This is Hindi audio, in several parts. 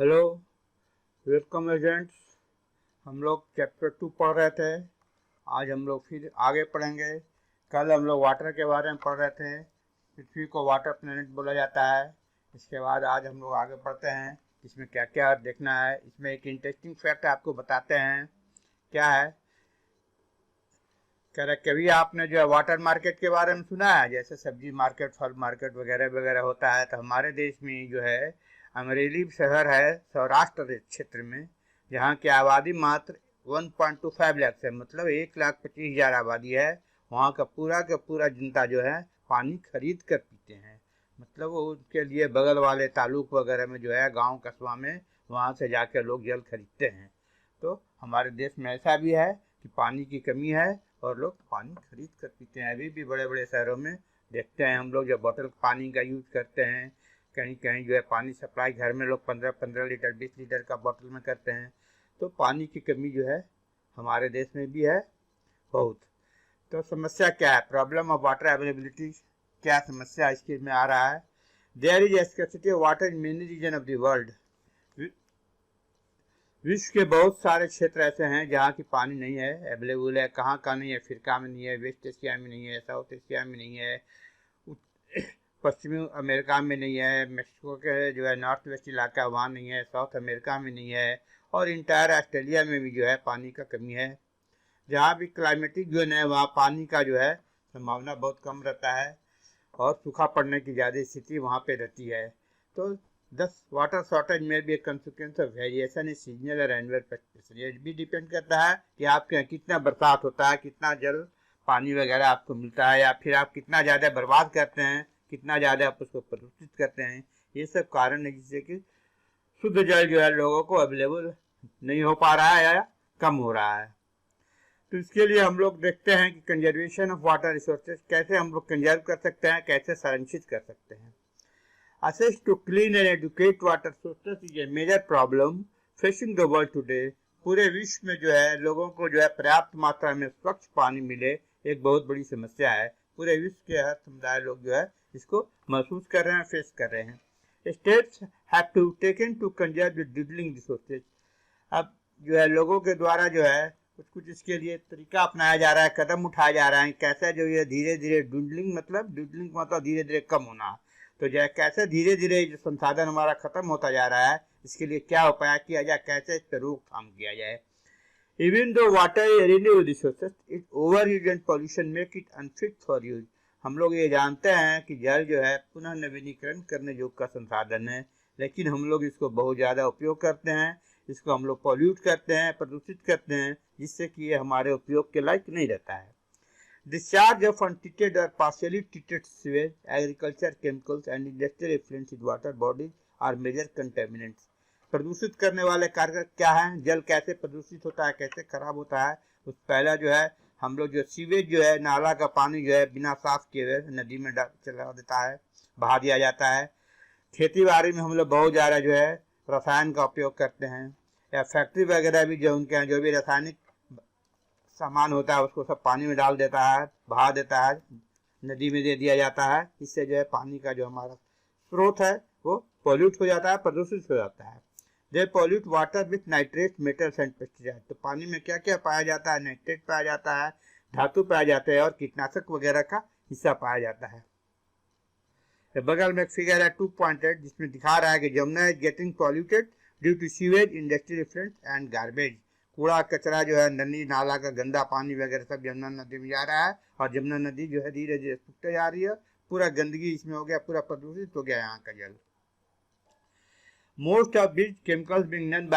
Hello, welcome students. हम लोग चैप्टर 2 पढ़ रहे थे। आज हम लोग फिर आगे पढ़ेंगे। कल हम लोग वाटर के बारे में पढ़ रहे थे। पृथ्वी को वाटर प्लेनेट बोला जाता है। इसके बाद आज हम लोग आगे बढ़ते हैं, इसमें क्या क्या देखना है। इसमें एक इंटरेस्टिंग फैक्ट आपको बताते हैं। क्या है, कह रहे कभी आपने जो है वाटर मार्केट के बारे में सुना है? जैसे सब्जी मार्केट, फल मार्केट वगैरह वगैरह होता है। तो हमारे देश में जो है अमरेली शहर है सौराष्ट्र क्षेत्र में, जहाँ की आबादी मात्र 1.25 लाख है, मतलब 1,25,000 आबादी है। वहाँ का पूरा जनता जो है पानी खरीद कर पीते हैं। मतलब वो उनके लिए बगल वाले तालुक वगैरह में जो है गांव कस्बा में वहाँ से जाकर लोग जल खरीदते हैं। तो हमारे देश में ऐसा भी है कि पानी की कमी है और लोग पानी खरीद कर पीते हैं। अभी भी बड़े बड़े शहरों में देखते हैं हम लोग जो बोतल पानी का यूज करते हैं। कहीं कहीं जो है पानी सप्लाई घर में लोग 15-15 लीटर 20 लीटर का बोतल में करते हैं। तो पानी की कमी जो है हमारे देश में भी है बहुत। तो समस्या क्या है? प्रॉब्लम ऑफ वाटर अवेलेबिलिटी, क्या समस्या इसके में आ रहा है? There is scarcity of water in many region of the world. विश्व के बहुत सारे क्षेत्र ऐसे हैं जहाँ की पानी नहीं है, अवेलेबल है। कहाँ का नहीं है? अफ्रीका में नहीं है, वेस्ट एशिया में नहीं है, साउथ एशिया में नहीं है, पश्चिमी अमेरिका में नहीं है, मेक्सिको के जो है नॉर्थ वेस्ट इलाका वहाँ नहीं है, साउथ अमेरिका में नहीं है, और इंटायर ऑस्ट्रेलिया में भी जो है पानी का कमी है। जहाँ भी क्लाइमेटिक जोन है वहाँ पानी का जो है संभावना बहुत कम रहता है और सूखा पड़ने की ज़्यादा स्थिति वहाँ पे रहती है। तो 10 वाटर शॉर्टेज में भी एक consequence of variation in seasonal और एनुअल प्रेसिपिटेशन। ये भी डिपेंड करता है कि आपके यहाँ कितना बरसात होता है, कितना जल पानी वगैरह आपको मिलता है, या फिर आप कितना ज़्यादा बर्बाद करते हैं, कितना ज़्यादा आप उसको प्रदूषित करते हैं। ये सब कारण है जिससे कि शुद्ध जल जो है लोगों को अवेलेबल नहीं हो पा रहा है या कम हो रहा है। तो इसके लिए हम लोग देखते हैं कि कंजर्वेशन ऑफ वाटर रिसोर्सेज कैसे हम लोग कंजर्व कर सकते हैं, कैसे संरक्षित कर सकते हैं। Access to clean and adequate water sources is a major problem facing the world today. पूरे विश्व में जो है लोगों को जो है पर्याप्त मात्रा में स्वच्छ पानी मिले एक बहुत बड़ी समस्या है। पूरे विश्व के हर समुदाय लोग जो है इसको महसूस कर रहे हैं, फेस कर रहे हैं। States have to taken to conserve the dwindling resources. अब जो है लोगों के द्वारा जो है कुछ इसके लिए तरीका अपनाया जा रहा है, कदम उठाया जा रहा है। कैसे जो ये धीरे धीरे dwindling मतलब धीरे धीरे कम होना। तो जो कैसे धीरे धीरे जो संसाधन हमारा खत्म होता जा रहा है, इसके लिए क्या उपाय किया जाए, कैसे इस पर रोकथाम किया जाए। Even though water renewable resources, it over use and pollution make it unfit for use. हम लोग ये जानते हैं कि जल जो है पुनः नवीनीकरण करने योग्य का संसाधन है, लेकिन हम लोग इसको बहुत ज़्यादा उपयोग करते हैं, इसको हम लोग पॉल्यूट करते हैं, प्रदूषित करते हैं, जिससे कि ये हमारे उपयोग के लायक नहीं रहता है। Discharge of untreated or partially treated sewage, agriculture chemicals and industrial effluents in water bodies are major contaminants. प्रदूषित करने वाले कारक क्या हैं? जल कैसे प्रदूषित होता है, कैसे खराब होता है? उस पहला जो है हम लोग जो सीवेज जो है, नाला का पानी जो है बिना साफ किए हुए नदी में चला देता है, बहा दिया जाता है। खेती बाड़ी में हम लोग बहुत ज़्यादा जो है रसायन का उपयोग करते हैं, या फैक्ट्री वगैरह भी जो उनके यहाँ जो भी रासायनिक सामान होता है उसको सब पानी में डाल देता है, बहा देता है, नदी में दे दिया जाता है। इससे जो है पानी का जो हमारा स्रोत है वो पॉल्यूट हो जाता है, प्रदूषित हो जाता है। They pollute water with nitrate, metals and pesticide. तो पानी में क्या क्या पाया जाता है? नाइट्रेट पाया जाता है, धातु पाया जाता है और कीटनाशक वगैरह का हिस्सा पाया जाता है। बगल में एक फिगर है 2.8 जिसमें दिखा रहा है कि Jamuna is getting polluted due to sewage, industrial effluence and garbage. कूड़ा कचरा जो है नदी नाला का गंदा पानी वगैरह सब यमुना नदी में जा रहा है, और यमुना नदी जो है धीरे धीरे सूखते जा रही है। पूरा गंदगी इसमें हो गया, पूरा प्रदूषित हो गया यहाँ का जल। Most of this chemicals being non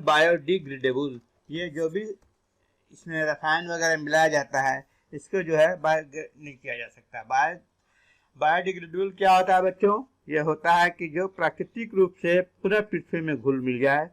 biodegradable. ये जो भी इसमें रसायन वगैरह मिलाया जाता है इसको जो है नहीं किया जा सकता। बायोडिग्रेडेबल क्या होता है बच्चों? ये होता है कि जो प्राकृतिक रूप से पूरा पृथ्वी में घुल मिल जाए।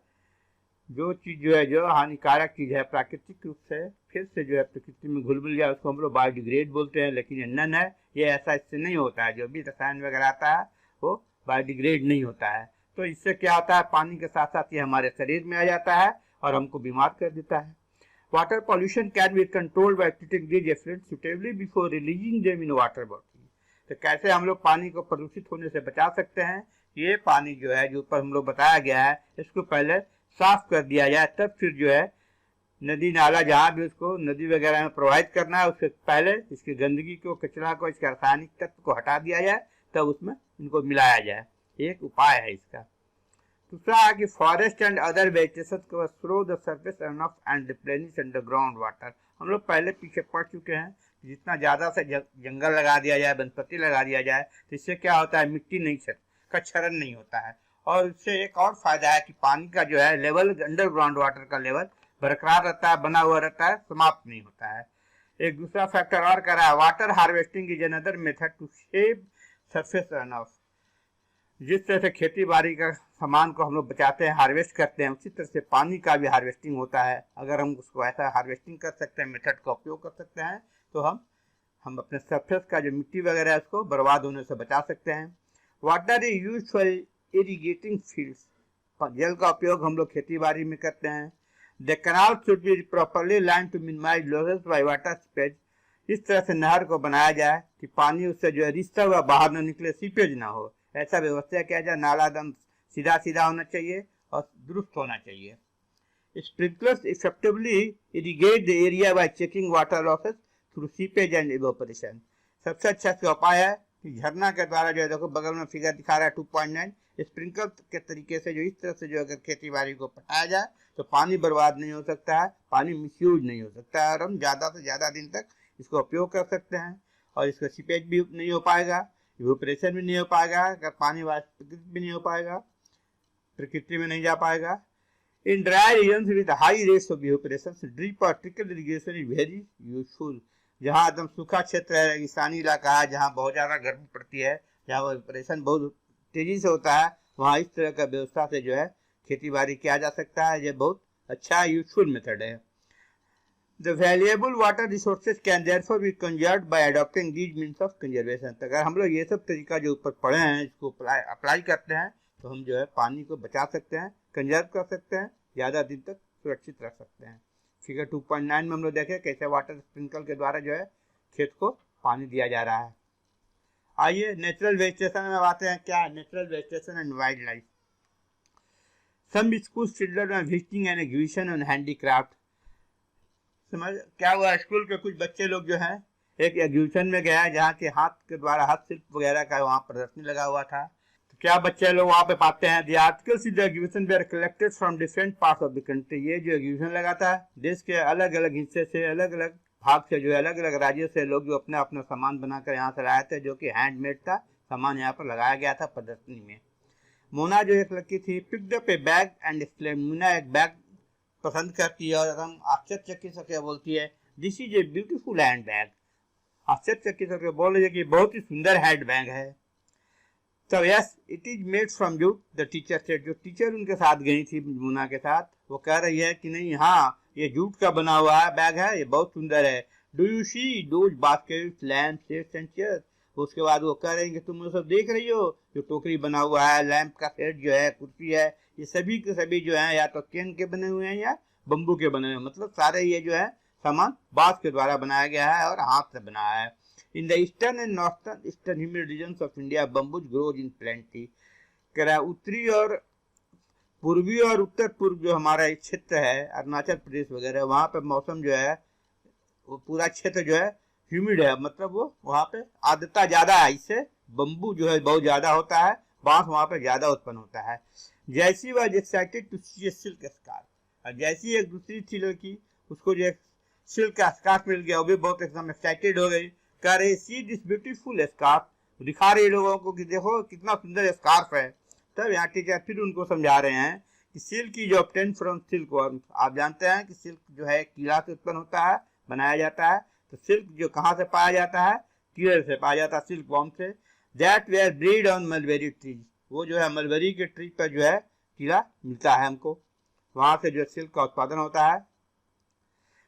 जो चीज़ जो है जो हानिकारक चीज़ है प्राकृतिक रूप से फिर से जो है प्रकृति में घुल मिल जाए उसको हम लोग बायोडिग्रेड बोलते हैं, लेकिन ये नन है, ये ऐसा इससे नहीं होता है। जो भी रसायन वगैरह आता है वो बायोडिग्रेड नहीं होता है। तो इससे क्या होता है, पानी के साथ साथ ये हमारे शरीर में आ जाता है और हमको बीमार कर देता है। Water pollution can be controlled by treating these effluents suitably before releasing them in water body. तो कैसे हम लोग पानी को प्रदूषित होने से बचा सकते हैं? ये पानी जो है, जो ऊपर हम लोग बताया गया है, इसको पहले साफ कर दिया जाए, तब फिर जो है नदी नाला जहाँ भी उसको नदी वगैरह में प्रोवाइड करना है, उससे पहले इसकी गंदगी को, कचरा को, इसके रासायनिक तत्व को हटा दिया जाए, तब उसमें इनको मिलाया जाए। एक उपाय है इसका। दूसरा है कि फॉरेस्ट एंड अदर वेजिटेशन को through the surface runoff and replenish underground water. हम लोग पहले पीछे पढ़ चुके हैं, जितना ज़्यादा से जंगल लगा दिया जाए, वनस्पति लगा दिया जाए, तो इससे क्या होता है, मिट्टी नहीं का क्षरण नहीं होता है। और इससे एक और फायदा है कि पानी का जो है लेवल, अंडरग्राउंड वाटर का लेवल बरकरार रहता है, बना हुआ रहता है, समाप्त नहीं होता है। एक दूसरा फैक्टर और कर रहा है, water harvesting is another method to save surface runoff. जिस तरह से खेती बाड़ी का सामान को हम लोग बचाते हैं, हार्वेस्ट करते हैं, उसी तरह से पानी का भी हार्वेस्टिंग होता है। अगर हम उसको ऐसा हार्वेस्टिंग कर सकते हैं, मेथड का उपयोग कर सकते हैं, तो हम अपने सरफेस का जो मिट्टी वगैरह है उसको बर्बाद होने से बचा सकते हैं। Water is use for irrigating fields. जल का उपयोग हम लोग खेती बाड़ी में करते हैं। The canal should be properly line to minimise losses by water seepage. इस तरह से नहर को बनाया जाए कि पानी उससे जो है रिसता हुआ बाहर न निकले, सीपेज ना हो, ऐसा व्यवस्था किया जाए। नाला दम सीधा सीधा होना चाहिए और दुरुस्त होना चाहिए। Sprinklers effectively irrigate the area bye checking water losses through seepage and evaporation. सबसे अच्छा उपाय है कि झरना के द्वारा जो है, देखो बगल में फिगर दिखा रहा है 2.9, स्प्रिंकलर के तरीके से जो इस तरह से जो अगर खेती बाड़ी को पटाया जाए तो पानी बर्बाद नहीं हो सकता है, पानी मिसयूज नहीं हो सकता है, और हम ज़्यादा से ज़्यादा दिन तक इसको उपयोग कर सकते हैं। और इसका सीपेज भी नहीं हो पाएगा, इवेपोरेशन भी नहीं हो पाएगा, अगर पानी वाष्पीकृत भी नहीं हो पाएगा, प्रकृति में नहीं जा पाएगा। In dry regions with high rates of evaporation, drip और trickle irrigation is very useful. जहाँ एकदम सूखा क्षेत्र है, रेगिस्तानी इलाका है, जहाँ बहुत ज़्यादा गर्मी पड़ती है, जहाँ इवेपोरेशन बहुत तेजी से होता है, वहाँ इस तरह का व्यवस्था से जो है खेती बाड़ी किया जा सकता है। ये बहुत अच्छा यूजफुल मेथड है। The valuable water resources can therefore be conserved by adopting these means of conservation। तो अगर हम लोग ये सब तरीका जो ऊपर पढ़े हैं, इसको अप्लाई करते हैं, तो हम जो है पानी को बचा सकते हैं, कंजर्व कर सकते हैं, ज़्यादा दिन तक सुरक्षित रख सकते हैं। फिगर 2.9 में हम लोग देखें कैसे वाटर स्प्रिंकल के द्वारा जो है खेत को पानी दिया जा रहा है। आइए नेचुरल वेजिटेशन में आते हैं। क्या natural vegetation and wildlife. Some school children are visiting an exhibition on handicraft. समझ क्या हुआ, स्कूल के कुछ बच्चे लोग जो है एक एग्जीबिशन में गया, जहाँ के हाथ के द्वारा हस्तशिल्प वगैरह का वहाँ प्रदर्शनी लगा हुआ था। तो क्या बच्चे लोग वहाँ पे पाते हैं, the articles in the exhibition were collected from different parts of the country. ये जो एग्जीबिशन लगा था, देश के अलग अलग हिस्से से, अलग अलग भाग से, जो है अलग अलग राज्यों से लोग जो अपना अपना सामान बनाकर यहाँ से लाए थे, जो कि हैंडमेड था, सामान यहाँ पर लगाया गया था प्रदर्शनी में। मोना जो एक लड़की थी, picked up A bag and exclaimed. Mona एक बैग पसंद करती है और एकदम आश्चर्यचकित होकर बोलती है, this is a beautiful hand bag. आश्चर्यचकित होकर बोल रही है कि बहुत ही सुंदर हैंड बैग है। तो yes it is made from jute, the teacher said. जो टीचर उनके साथ गई थी मोना के साथ, वो कह रही है कि नहीं, हाँ ये जूट का बना हुआ है बैग है, ये बहुत सुंदर है। Do you see those baskets, lamp, sets and chairs. उसके बाद वो कह रहे हैं कि तुम सब देख रही हो, जो टोकरी बना हुआ है, लैंप का सेट जो है, कुर्सी है, ये सभी के सभी जो है या तो केन के बने हुए हैं या बम्बू के बने हुए हैं। मतलब सारे ये जो है सामान बांस के द्वारा बनाया गया है और हाथ से बनाया है। In the eastern and northern eastern humid regions of India bamboos grows in plenty. कह रहा है उत्तरी और पूर्वी और उत्तर पूर्व जो हमारा क्षेत्र है, अरुणाचल प्रदेश वगैरह, वहाँ पे मौसम जो है वो पूरा क्षेत्र जो है ह्यूमिड है, मतलब वो वहाँ पे आर्द्रता ज्यादा है, इससे बम्बू जो है बहुत ज्यादा होता है, बांस वहाँ पे ज्यादा उत्पन्न होता है। जैसी वह excited to see a silk scarf, और जैसी एक दूसरी थी लड़की, उसको जो सिल्क का स्कार्फ मिल गया, वो भी बहुत एकदम एक्साइटेड हो गई, कह रही सी दिस ब्यूटीफुल स्कार्फ, दिखा रही लोगों को कि देखो कितना सुंदर स्कार्फ है। तब यहाँ टीचर फिर उनको समझा रहे हैं कि सिल्क की जो ऑब्टेन फ्रॉम सिल्क वर्म। आप जानते हैं कि सिल्क जो है कीड़ा से उत्पन्न होता है, बनाया जाता है। तो सिल्क जो कहाँ से पाया जाता है, कीड़े से पाया जाता है, सिल्क वर्म से। That where breed on mulberry trees, वो जो है मलबेरी के ट्री पर जो है कीड़ा मिलता है हमको, वहां से जो सिल्क का उत्पादन होता है।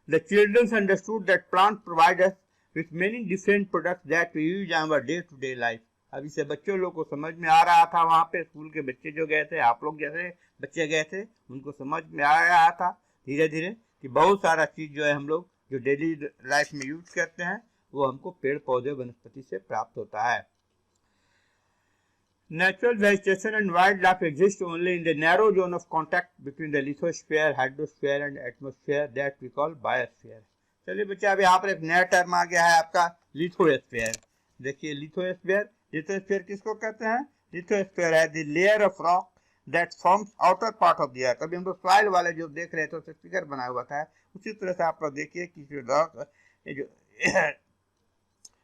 The children understood that plant provide us with many different products that we use in our day to day life. अभी से बच्चों लोग को समझ में आ रहा था, वहाँ पे स्कूल के बच्चे जो गए थे, आप लोग जैसे बच्चे गए थे, उनको समझ में आ रहा था धीरे धीरे कि बहुत सारा चीज जो है हम लोग जो डेली लाइफ में यूज करते हैं, वो हमको पेड़ पौधे वनस्पति से प्राप्त होता है। Natural vegetation and wildlife exist only in the narrow zone of contact between the lithosphere, hydrosphere and atmosphere that we call biosphere. चलिए बच्चे, अब यहाँ पर एक नया टर्म आ गया है आपका लिथोस्फीयर. देखिए लिथोस्फीयर, लिथोस्फीयर किसको कहते हैं? लिथोस्फीयर है the layer of rock that forms outer part of the earth. अभी हम लोग सॉइल वाले जो देख रहे थे उससे फिगर बना हुआ था, उसी तरह से आप लोग देखिए कि जो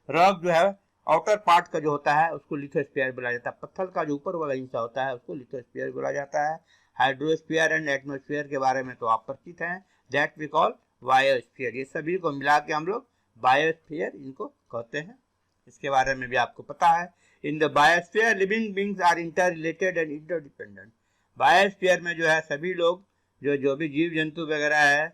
रॉक जो है आउटर पार्ट का जो होता है उसको लिथोस्फीयर बोला जाता है. पत्थर का जो ऊपर वाला हिस्सा होता है उसको लिथोस्फीयर बोला जाता है. हाइड्रोस्फीयर एंड एटमोस्फीयर के बारे में तो आप परिचित हैं, दैट वी कॉल बायोस्फीयर. ये सभी को मिला के हम लोग बायोस्फीयर इनको कहते हैं. इसके बारे में भी आपको पता है. In the biosphere living beings are interrelated and interdependent. Biosphere में जो है सभी लोग जो भी जीव जंतु वगैरह है,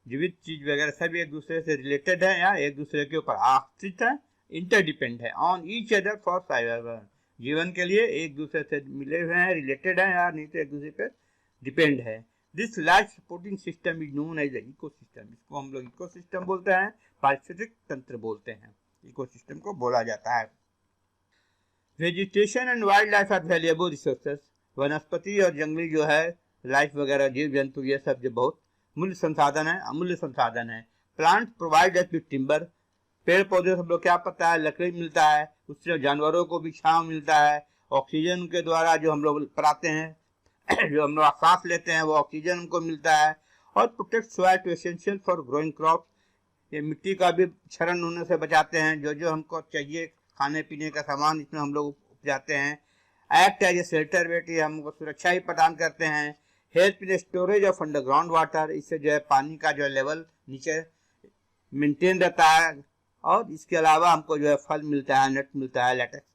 जीवित चीज वगैरह सभी एक दूसरे से रिलेटेड है या एक दूसरे के ऊपर आश्रित है, इंटरडिपेंड है on each other for survival. जीवन के लिए एक दूसरे से मिले हुए हैं, रिलेटेड हैं या नहीं तो एक दूसरे पर डिपेंड है. This life supporting system is known as ecosystem. इसको हम लोग इकोसिस्टम बोलते हैं, पारिस्थितिक तंत्र बोलते हैं, इकोसिस्टम को बोला जाता है. Vegetation and wildlife are valuable resources. वनस्पति और जंगली जो है लाइफ वगैरह जीव जंतु ये सब जो बहुत मूल्य संसाधन है, अमूल्य संसाधन है. Plant provide us with timber. पेड़ पौधे सब लोग क्या पता है लकड़ी मिलता है, उससे जानवरों को भी छांव मिलता है. ऑक्सीजन के द्वारा जो हम लोग पाते हैं जो हम लोग सांस लेते हैं वो ऑक्सीजन हमको मिलता है. और protect soil to essential for growing crop. ये मिट्टी का भी क्षरण होने से बचाते हैं. जो हमको चाहिए खाने पीने का सामान इसमें हम लोग उपजाते हैं. एक्ट एज ए शेल्टर बेटी, हमको सुरक्षा ही प्रदान करते हैं. Help in storage of underground water. इससे जो है पानी का जो लेवल नीचे मेंटेन रहता है. और इसके अलावा हमको जो है फल मिलता है, नट मिलता है, latex,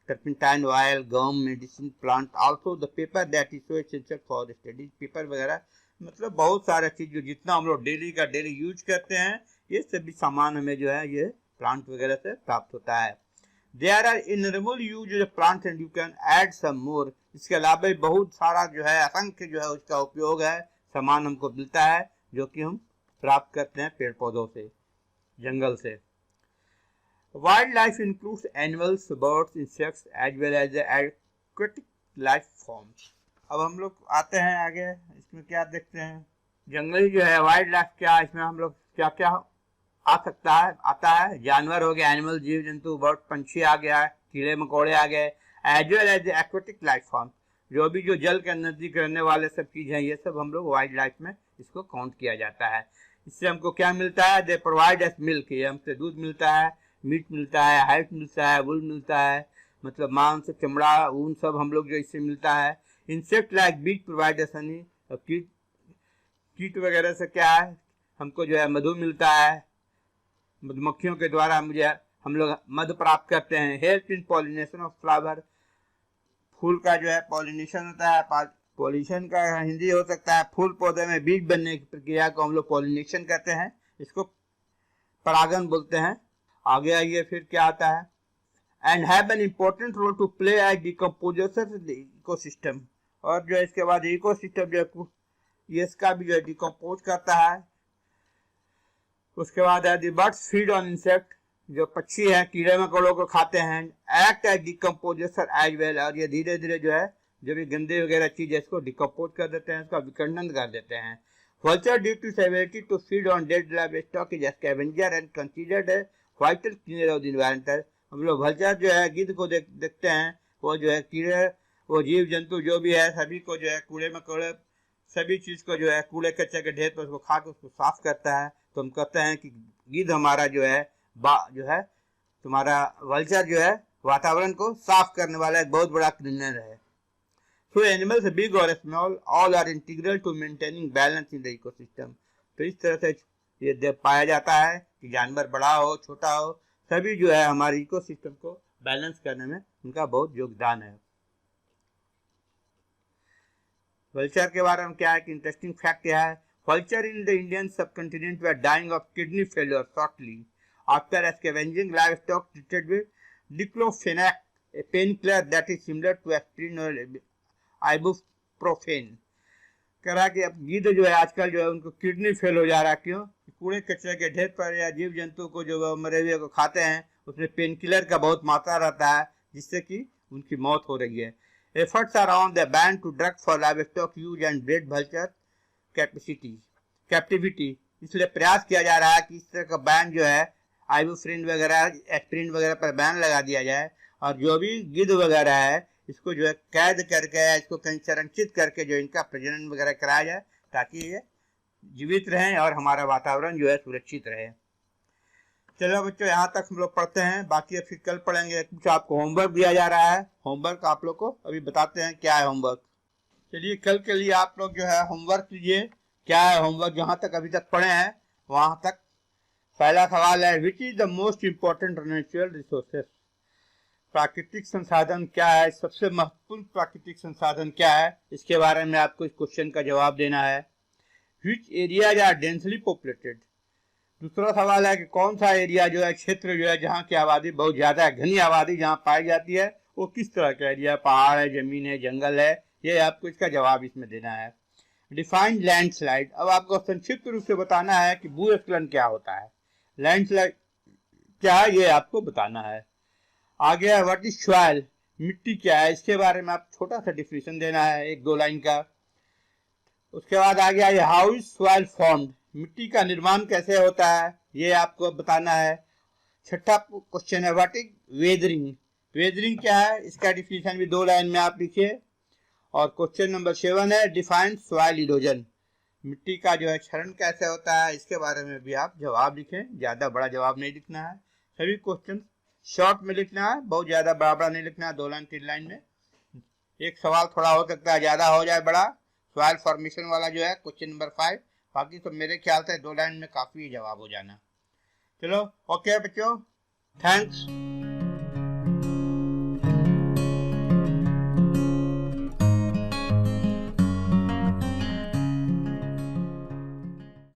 turpentine oil, gum, medicine plant. Also the paper that is so essential for study. Paper वगैरह मतलब बहुत सारा चीज जो जितना हम लोग डेली यूज करते हैं ये सभी सामान हमें जो है ये प्लांट वगैरह से प्राप्त होता है. There are innumerable use of plant and you can add some more. इसके अलावा बहुत सारा जो है असंख्य जो है उसका उपयोग है, सामान हमको मिलता है जो कि हम प्राप्त करते हैं पेड़ पौधों से, जंगल से. Wildlife includes animals, birds, insects as well as aquatic life forms. अब हम लोग आते हैं आगे, इसमें क्या देखते हैं जंगली जो है वाइल्ड लाइफ क्या, इसमें हम लोग क्या क्या आ सकता है, आता है. जानवर हो गया, एनिमल जीव जंतु, बर्ड पंछी आ गया, कीड़े मकोड़े आ गए. As well as aquatic life form, जो भी जो जल के नजदीक रहने वाले सब चीज हैं ये सब हम लोग वाइल्ड लाइफ में इसको काउंट किया जाता है. इससे हमको क्या मिलता है? They provide us milk. ये हमसे दूध मिलता है, मीट मिलता है, हाइट मिलता है, वुल मिलता है, मतलब मांस, चमड़ा, ऊन सब हम लोग जो इससे मिलता है. इंसेक्ट लाइक बीज प्रोवाइड अस हनी. कीट वगैरह से क्या है हमको जो है मधु मिलता है, मधुमक्खियों के द्वारा हम लोग मधु प्राप्त करते हैं. Help in pollination of flower. फूल का जो है पॉलिनेशन होता है, पॉलिनेशन का हिंदी हो सकता है फूल पौधे में बीज बनने की प्रक्रिया को हम लोग पॉलिनेशन कहते हैं, इसको परागन बोलते हैं. आगे आइए फिर क्या आता है. And have an important role to play as decomposers in the ecosystem. और जो इसके बाद इकोसिस्टम जो है ये इसका भी जो है डिकम्पोज करता है. उसके बाद है the birds feed on insect. जो पक्षी हैं कीड़े मकोड़ों को खाते हैं. Act as decomposers as well. और ये धीरे धीरे जो है जो भी गंदे वगैरह चीज है इसको डिकम्पोज कर देते हैं, इसका विखंडन कर देते हैं. Vulture due to its ability to feed on dead livestock is a scavenger and considered a vital cleaner of the environment. हम लोग वल्चर जो है गिद्ध को देखते हैं, वो जो है कीड़े, वो जीव जंतु जो भी है सभी को जो है कूड़े मकोड़े सभी चीज को जो है कूड़े कचरे के ढेर पर उसको खा के उसको साफ करता है. तो हम कहते हैं कि गिद्ध हमारा जो है तुम्हारा वल्चर जो है वातावरण को साफ करने वाला एक बहुत बड़ा क्लीनर है. So animals big or small all are integral to maintaining balance in the ecosystem. तो इस तरह से ये पाया जाता है कि जानवर बड़ा हो छोटा हो सभी जो है हमारे इकोसिस्टम को बैलेंस करने में उनका बहुत योगदान है. वल्चर के बारे में क्या है कि इंटरेस्टिंग फैक्ट यह है. Vulture in the Indian subcontinent were dying of kidney failure shortly after scavenging livestock treated with diclofenac, a painkiller that is similar to aspirin or ibuprofen. कह रहा कि अब गिद्ध जो है आजकल जो है उनको किडनी फेल हो जा रहा है. क्यों? कूड़े कचरे के ढेर पर या जीव जंतु को जो मरे हुए को खाते हैं उसमें पेन किलर का बहुत मात्रा रहता है जिससे कि उनकी मौत हो रही है। Efforts are on the ban to drug for livestock use and breed vulture captivity. इसलिए प्रयास किया जा रहा है कि इस तरह का बैन जो है आइबुप्रोफेन वगैरह, एस्पिरिन वगैरह पर बैन लगा दिया जाए, और जो भी गिद्ध वगैरह है इसको जो है कैद करके, इसको कहीं संरक्षित करके जो इनका प्रजनन वगैरह कराया जाए, ताकि ये जीवित रहें और हमारा वातावरण जो है सुरक्षित रहे। चलो बच्चों, यहाँ तक हम लोग पढ़ते हैं, बाकी फिर कल पढ़ेंगे। कुछ आपको होमवर्क दिया जा रहा है, होमवर्क आप लोग को अभी बताते हैं क्या है होमवर्क। चलिए, कल के लिए आप लोग जो है होमवर्क लीजिए। क्या है होमवर्क? जहाँ तक अभी तक पढ़े हैं वहाँ तक पहला सवाल है, which is the most important natural resources? प्राकृतिक संसाधन क्या है? सबसे महत्वपूर्ण प्राकृतिक संसाधन क्या है? इसके बारे में आपको इस क्वेश्चन का जवाब देना है। Which areas are densely populated? दूसरा सवाल है कि कौन सा एरिया जो है, क्षेत्र जो है जहाँ की आबादी बहुत ज्यादा है, घनी आबादी जहाँ पाई जाती है, वो किस तरह का एरिया है? पहाड़ है, जमीन है, जंगल है? ये आपको इसका जवाब इसमें देना है। Define landslide. अब आपको संक्षिप्त रूप से बताना है कि भूस्खलन क्या होता है, लैंडस्लाइड क्या है, ये आपको बताना है। आगे है व्हाट इज सॉइल? मिट्टी क्या है? इसके बारे में आप छोटा सा डिफिनेशन देना है, 1-2 लाइन का। उसके बाद आ गया हाउ इज सॉइल फॉर्म्ड? मिट्टी का निर्माण कैसे होता है, ये आपको बताना है। छठा क्वेश्चन है व्हाट इज वेदरिंग? वेदरिंग क्या है? इसका डिफिनेशन भी 2 लाइन में आप लिखिए। और क्वेश्चन नंबर 7 है डिफाइन सॉइल इरोजन। मिट्टी का जो है क्षरण कैसे होता है, इसके बारे में भी आप जवाब लिखें। ज्यादा बड़ा जवाब नहीं लिखना है, सभी क्वेश्चन शॉर्ट में लिखना है, बहुत ज्यादा बड़ा बड़ा नहीं लिखना है, 2 लाइन 3 लाइन में। एक सवाल थोड़ा हो सकता है ज्यादा हो जाए बड़ा, सॉइल फॉर्मेशन वाला जो है क्वेश्चन नंबर 5। बाकी तो मेरे ख्याल से 2 लाइन में काफी जवाब हो जाना। चलो ओके बच्चों, थैंक्स।